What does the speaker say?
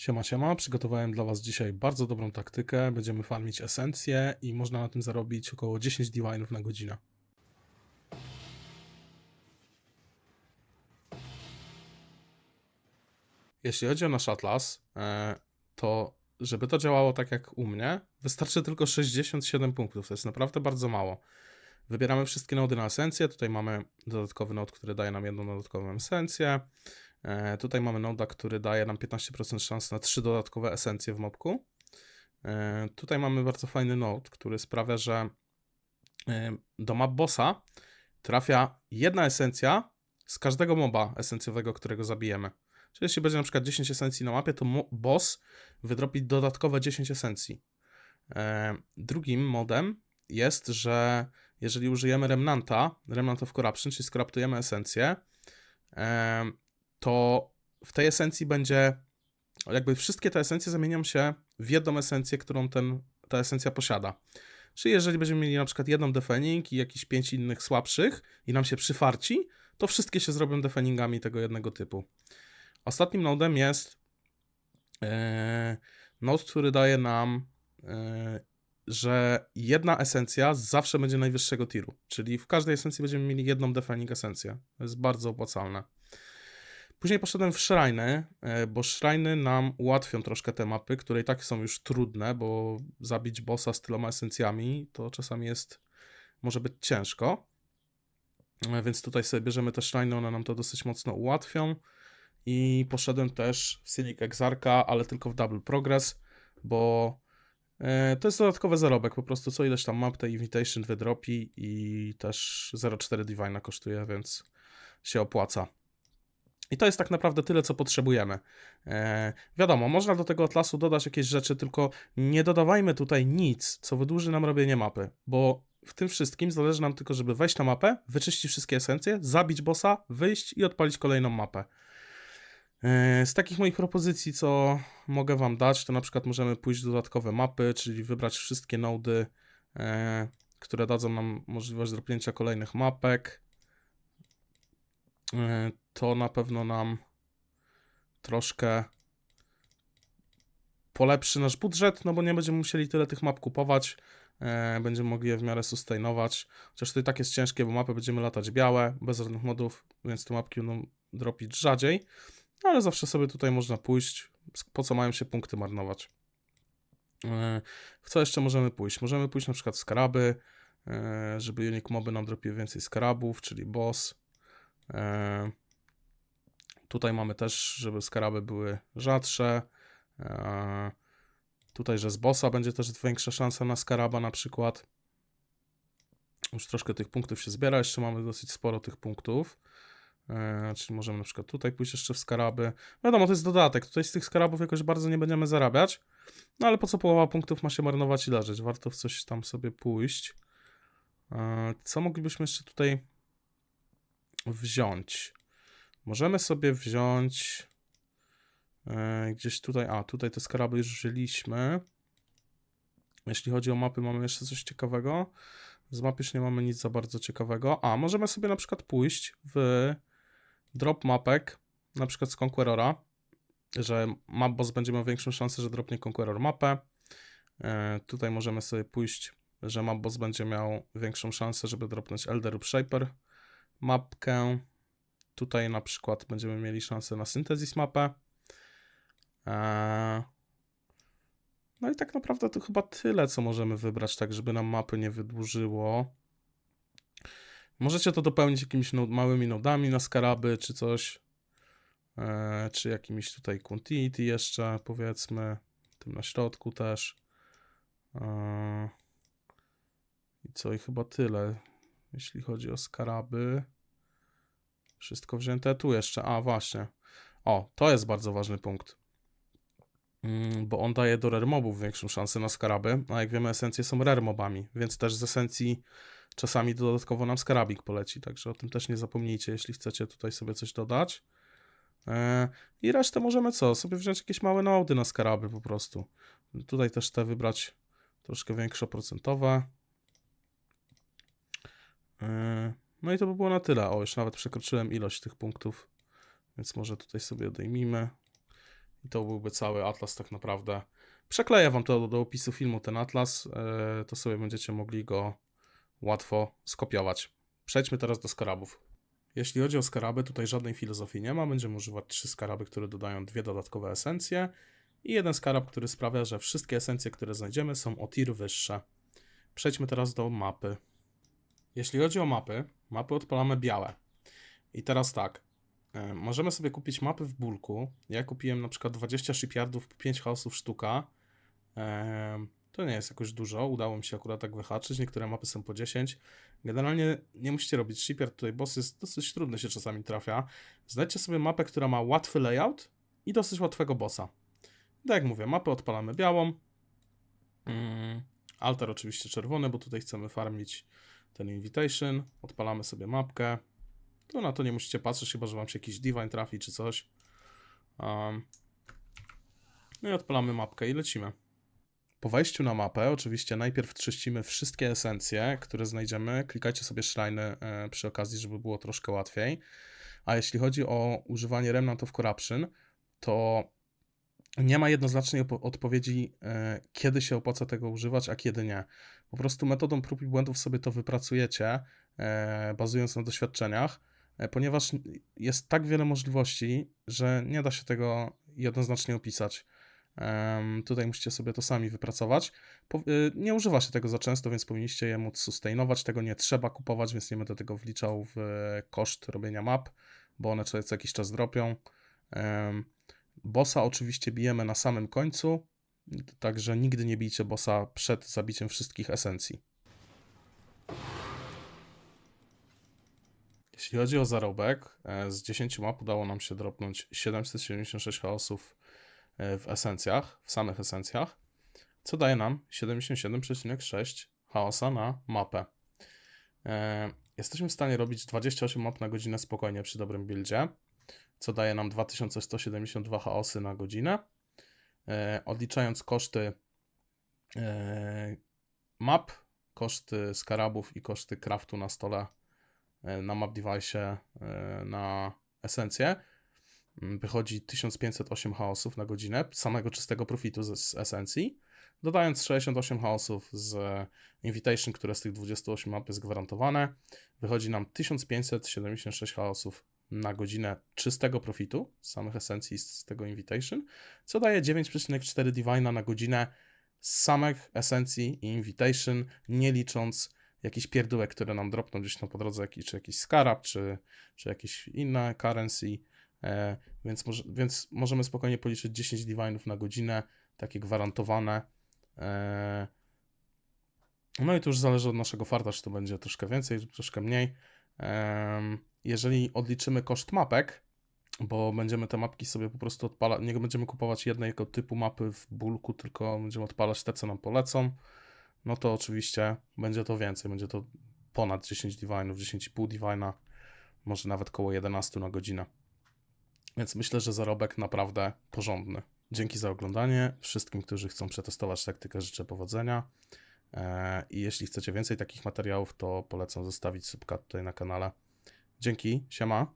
Siema, siema. Przygotowałem dla Was dzisiaj bardzo dobrą taktykę. Będziemy farmić esencje i można na tym zarobić około 10 divine'ów na godzinę. Jeśli chodzi o nasz atlas, to żeby to działało tak jak u mnie, wystarczy tylko 67 punktów. To jest naprawdę bardzo mało. Wybieramy wszystkie nody na esencję. Tutaj mamy dodatkowy node, który daje nam jedną dodatkową esencję. Tutaj mamy noda, który daje nam 15% szans na 3 dodatkowe esencje w mobku. Tutaj mamy bardzo fajny node, który sprawia, że do map bossa trafia jedna esencja z każdego moba esencjowego, którego zabijemy. Czyli jeśli będzie na przykład 10 esencji na mapie, to boss wydropi dodatkowe 10 esencji. Drugim modem jest, że jeżeli użyjemy Remnant of Corruption, czyli skraptujemy esencję, to w tej esencji będzie, jakby wszystkie te esencje zamienią się w jedną esencję, którą ta esencja posiada. Czyli jeżeli będziemy mieli na przykład jedną defending i jakieś 5 innych słabszych i nam się przyfarci, to wszystkie się zrobią defendingami tego jednego typu. Ostatnim nodem jest node, który daje nam, że jedna esencja zawsze będzie najwyższego tiru. Czyli w każdej esencji będziemy mieli jedną defending esencję. To jest bardzo opłacalne. Później poszedłem w shriny, bo shriny nam ułatwią troszkę te mapy, które i tak są już trudne, bo zabić bossa z tyloma esencjami to czasami może być ciężko. Więc tutaj sobie bierzemy te shriny, one nam to dosyć mocno ułatwią. I poszedłem też w Silic Exarcha, ale tylko w Double Progress, bo to jest dodatkowy zarobek, po prostu co ileś tam map tej Invitation wydropi i też 0,4 Divina kosztuje, więc się opłaca. I to jest tak naprawdę tyle, co potrzebujemy. Wiadomo, można do tego atlasu dodać jakieś rzeczy, tylko nie dodawajmy tutaj nic, co wydłuży nam robienie mapy, bo w tym wszystkim zależy nam tylko, żeby wejść na mapę, wyczyścić wszystkie esencje, zabić bossa, wyjść i odpalić kolejną mapę. Z takich moich propozycji, co mogę Wam dać, to na przykład możemy pójść w dodatkowe mapy, czyli wybrać wszystkie nody, które dadzą nam możliwość zrobienia kolejnych mapek. To na pewno nam troszkę polepszy nasz budżet, no bo nie będziemy musieli tyle tych map kupować, będziemy mogli je w miarę sustainować, chociaż to i tak jest ciężkie, bo mapy będziemy latać białe, bez żadnych modów, więc te mapki będą dropić rzadziej, ale zawsze sobie tutaj można pójść, po co mają się punkty marnować. W co jeszcze możemy pójść? Możemy pójść na przykład w skaraby, żeby unique moby nam dropiły więcej skarabów, czyli boss. Tutaj mamy też, żeby skaraby były rzadsze. Tutaj, że z bossa będzie też większa szansa na skaraba na przykład. Już troszkę tych punktów się zbiera, jeszcze mamy dosyć sporo tych punktów. Czyli możemy na przykład tutaj pójść jeszcze w skaraby. Wiadomo, to jest dodatek, tutaj z tych skarabów jakoś bardzo nie będziemy zarabiać. No ale po co połowa punktów ma się marnować i leżeć? Warto w coś tam sobie pójść. Co moglibyśmy jeszcze tutaj wziąć? Możemy sobie wziąć gdzieś tutaj, tutaj te skaraby już wzięliśmy. Jeśli chodzi o mapy, mamy jeszcze coś ciekawego. Z map już nie mamy nic za bardzo ciekawego. Możemy sobie na przykład pójść w drop mapek, na przykład z Conquerora, że map boss będzie miał większą szansę, że dropnie Conqueror mapę. Tutaj możemy sobie pójść, że map boss będzie miał większą szansę, żeby dropnąć Elder lub Shaper mapkę. Tutaj na przykład będziemy mieli szansę na Synthesis mapę. No i tak naprawdę to chyba tyle, co możemy wybrać, tak żeby nam mapy nie wydłużyło. Możecie to dopełnić jakimiś małymi nodami na skaraby, czy coś. Czy jakimiś tutaj quantity jeszcze, powiedzmy. Tym na środku też. I co? I chyba tyle, jeśli chodzi o skaraby. Wszystko wzięte. Tu jeszcze, właśnie. To jest bardzo ważny punkt. Bo on daje do rare mobów większą szansę na skaraby, a jak wiemy esencje są rare mobami, więc też z esencji czasami dodatkowo nam skarabik poleci, także o tym też nie zapomnijcie, jeśli chcecie tutaj sobie coś dodać. I resztę możemy sobie wziąć jakieś małe nody na skaraby po prostu. Tutaj też te wybrać troszkę większe procentowe. No i to by było na tyle. Już nawet przekroczyłem ilość tych punktów, więc może tutaj sobie odejmijmy. I to byłby cały atlas tak naprawdę. Przekleję wam to do opisu filmu, ten atlas, to sobie będziecie mogli go łatwo skopiować. Przejdźmy teraz do skarabów. Jeśli chodzi o skaraby, tutaj żadnej filozofii nie ma. Będziemy używać 3 skaraby, które dodają 2 dodatkowe esencje i jeden skarab, który sprawia, że wszystkie esencje, które znajdziemy, są o tier wyższe. Przejdźmy teraz do mapy. Jeśli chodzi o mapy odpalamy białe. I teraz tak, możemy sobie kupić mapy w bulku. Ja kupiłem na przykład 20 shipyardów, 5 chaosów sztuka. To nie jest jakoś dużo, udało mi się akurat tak wyhaczyć, niektóre mapy są po 10. Generalnie nie musicie robić shipyard, tutaj boss jest dosyć trudny, się czasami trafia. Znajdźcie sobie mapę, która ma łatwy layout i dosyć łatwego bossa. Tak jak mówię, mapę odpalamy białą. Altar oczywiście czerwony, bo tutaj chcemy farmić ten invitation. Odpalamy sobie mapkę. To na to nie musicie patrzeć, chyba że wam się jakiś divine trafi czy coś. No i odpalamy mapkę i lecimy. Po wejściu na mapę oczywiście najpierw czyścimy wszystkie esencje, które znajdziemy. Klikajcie sobie szlajny przy okazji, żeby było troszkę łatwiej. A jeśli chodzi o używanie Remnant of Corruption, to nie ma jednoznacznej odpowiedzi, kiedy się opłaca tego używać, a kiedy nie. Po prostu metodą prób i błędów sobie to wypracujecie, bazując na doświadczeniach, ponieważ jest tak wiele możliwości, że nie da się tego jednoznacznie opisać. Tutaj musicie sobie to sami wypracować. Nie używa się tego za często, więc powinniście je móc sustainować. Tego nie trzeba kupować, więc nie będę tego wliczał w koszt robienia map, bo one co jakiś czas dropią. Bossa oczywiście bijemy na samym końcu, także nigdy nie bijcie bossa przed zabiciem wszystkich esencji. Jeśli chodzi o zarobek, z 10 map udało nam się dropnąć 776 chaosów w esencjach, w samych esencjach, co daje nam 77,6 chaosa na mapę. Jesteśmy w stanie robić 28 map na godzinę spokojnie przy dobrym buildzie, co daje nam 2172 chaosy na godzinę. Odliczając koszty map, koszty skarabów i koszty craftu na stole, na map device, na esencję, wychodzi 1508 chaosów na godzinę, samego czystego profitu z esencji, dodając 68 chaosów z invitation, które z tych 28 map jest gwarantowane, wychodzi nam 1576 chaosów na godzinę czystego profitu z samych esencji z tego invitation, co daje 9,4 divina na godzinę z samych esencji i invitation, nie licząc jakichś pierdółek, które nam dropną gdzieś tam po drodze, czy jakiś skarab, czy jakieś inne currency, więc możemy spokojnie policzyć 10 divinów na godzinę, takie gwarantowane. No i to już zależy od naszego farta, czy to będzie troszkę więcej, czy troszkę mniej. Jeżeli odliczymy koszt mapek, bo będziemy te mapki sobie po prostu odpalać, nie będziemy kupować jednego typu mapy w bulku, tylko będziemy odpalać te, co nam polecą, no to oczywiście będzie to więcej, będzie to ponad 10 divinów, 10,5 divina, może nawet koło 11 na godzinę. Więc myślę, że zarobek naprawdę porządny. Dzięki za oglądanie. Wszystkim, którzy chcą przetestować taktykę, życzę powodzenia. I jeśli chcecie więcej takich materiałów, to polecam zostawić subka tutaj na kanale. Dzięki, siema.